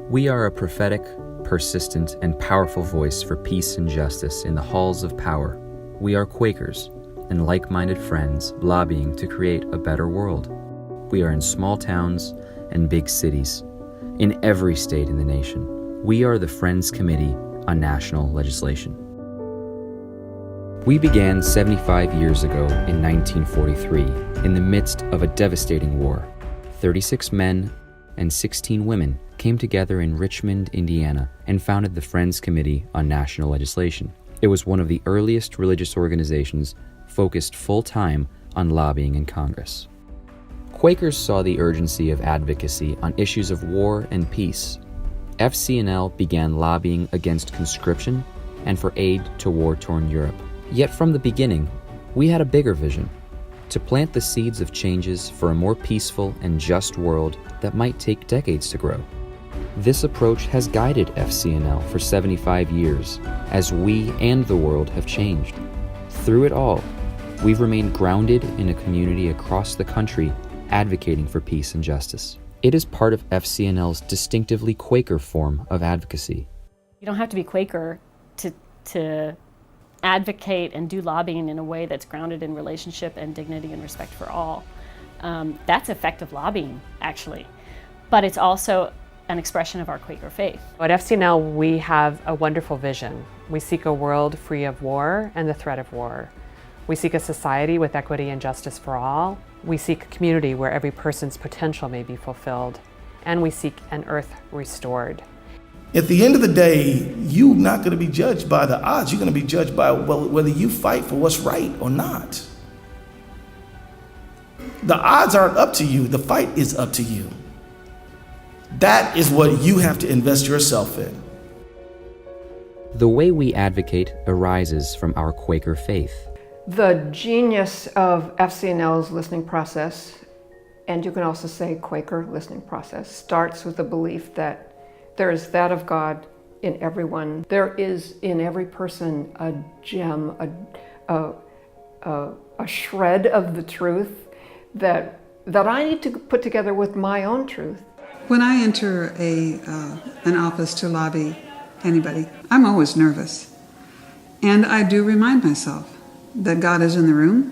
We are a prophetic, persistent, and powerful voice for peace and justice in the halls of power. We are Quakers and like-minded friends lobbying to create a better world. We are in small towns and big cities, in every state in the nation. We are the Friends Committee on National Legislation. We began 75 years ago in 1943 in the midst of a devastating war. 36 men and 16 women came together in Richmond, Indiana, and founded the Friends Committee on National Legislation. It was one of the earliest religious organizations focused full-time on lobbying in Congress. Quakers saw the urgency of advocacy on issues of war and peace. FCNL began lobbying against conscription and for aid to war-torn Europe. Yet from the beginning, we had a bigger vision: to plant the seeds of changes for a more peaceful and just world that might take decades to grow. This approach has guided FCNL for 75 years, as we and the world have changed. Through it all, we've remained grounded in a community across the country advocating for peace and justice. It is part of FCNL's distinctively Quaker form of advocacy. You don't have to be Quaker to advocate and do lobbying in a way that's grounded in relationship and dignity and respect for all. That's effective lobbying, actually. But it's also an expression of our Quaker faith. At FCNL, we have a wonderful vision. We seek a world free of war and the threat of war. We seek a society with equity and justice for all. We seek a community where every person's potential may be fulfilled. And we seek an earth restored. At the end of the day, you're not going to be judged by the odds. You're going to be judged by whether you fight for what's right or not. The odds aren't up to you. The fight is up to you. That is what you have to invest yourself in. The way we advocate arises from our Quaker faith. The genius of FCNL's listening process, and you can also say Quaker listening process, starts with the belief that there is that of God in everyone. There is in every person a gem, a shred of the truth that I need to put together with my own truth. When I enter an office to lobby anybody, I'm always nervous. And I do remind myself that God is in the room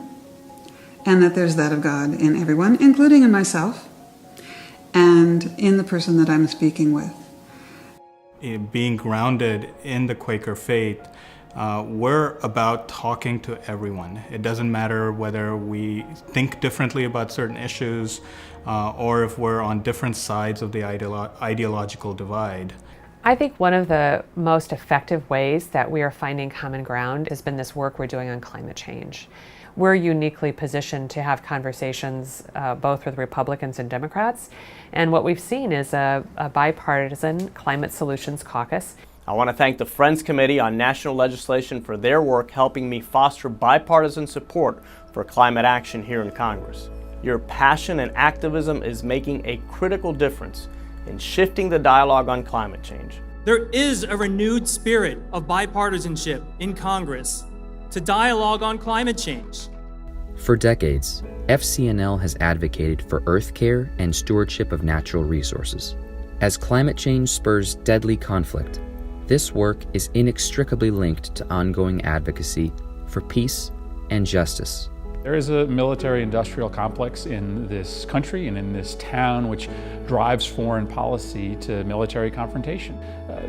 and that there's that of God in everyone, including in myself and in the person that I'm speaking with. Being grounded in the Quaker faith, we're about talking to everyone. It doesn't matter whether we think differently about certain issues or if we're on different sides of the ideological divide. I think one of the most effective ways that we are finding common ground has been this work we're doing on climate change. We're uniquely positioned to have conversations both with Republicans and Democrats, and what we've seen is a bipartisan climate solutions caucus. I want to thank the Friends Committee on National Legislation for their work helping me foster bipartisan support for climate action here in Congress. Your passion and activism is making a critical difference in shifting the dialogue on climate change. There is a renewed spirit of bipartisanship in Congress to dialogue on climate change. For decades, FCNL has advocated for earth care and stewardship of natural resources. As climate change spurs deadly conflict, this work is inextricably linked to ongoing advocacy for peace and justice. There is a military-industrial complex in this country and in this town which drives foreign policy to military confrontation.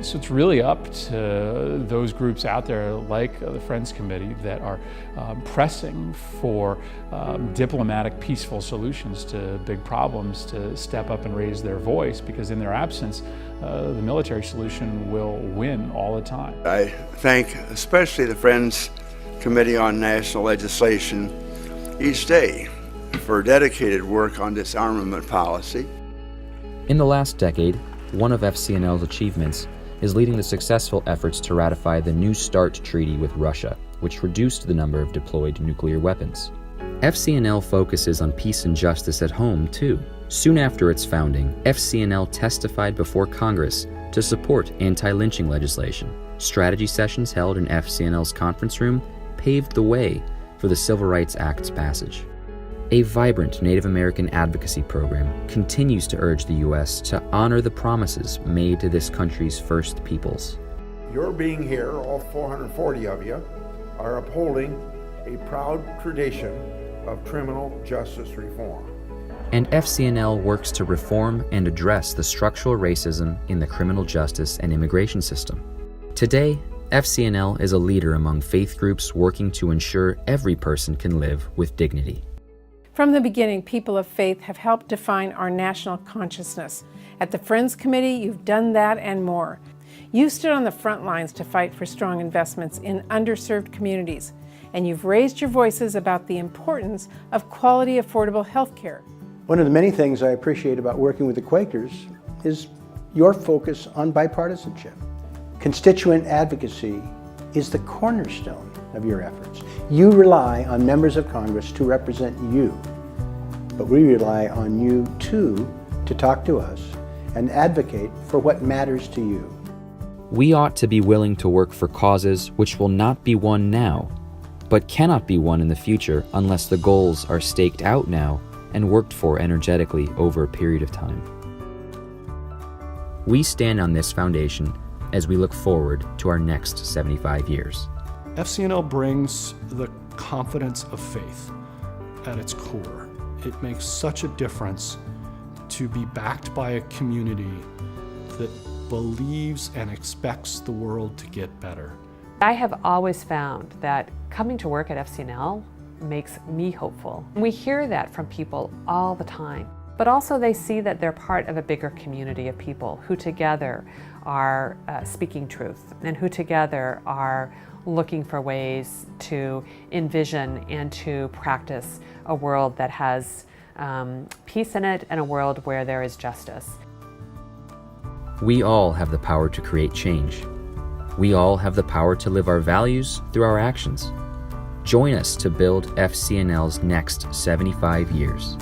So it's really up to those groups out there like the Friends Committee that are pressing for diplomatic, peaceful solutions to big problems to step up and raise their voice, because in their absence, the military solution will win all the time. I thank especially the Friends Committee on National Legislation each day for dedicated work on disarmament policy. In the last decade, one of FCNL's achievements is leading the successful efforts to ratify the New START treaty with Russia, which reduced the number of deployed nuclear weapons. FCNL focuses on peace and justice at home, too. Soon after its founding, FCNL testified before Congress to support anti-lynching legislation. Strategy sessions held in FCNL's conference room paved the way for the Civil Rights Act's passage. A vibrant Native American advocacy program continues to urge the U.S. to honor the promises made to this country's first peoples. Your being here, all 440 of you, are upholding a proud tradition of criminal justice reform. And FCNL works to reform and address the structural racism in the criminal justice and immigration system. Today, FCNL is a leader among faith groups working to ensure every person can live with dignity. From the beginning, people of faith have helped define our national consciousness. At the Friends Committee, you've done that and more. You stood on the front lines to fight for strong investments in underserved communities, and you've raised your voices about the importance of quality, affordable health care. One of the many things I appreciate about working with the Quakers is your focus on bipartisanship. Constituent advocacy is the cornerstone of your efforts. You rely on members of Congress to represent you, but we rely on you too to talk to us and advocate for what matters to you. We ought to be willing to work for causes which will not be won now, but cannot be won in the future unless the goals are staked out now and worked for energetically over a period of time. We stand on this foundation as we look forward to our next 75 years. FCNL brings the confidence of faith at its core. It makes such a difference to be backed by a community that believes and expects the world to get better. I have always found that coming to work at FCNL makes me hopeful. We hear that from people all the time, but also they see that they're part of a bigger community of people who together are speaking truth and who together are looking for ways to envision and to practice a world that has peace in it and a world where there is justice. We all have the power to create change. We all have the power to live our values through our actions. Join us to build FCNL's next 75 years.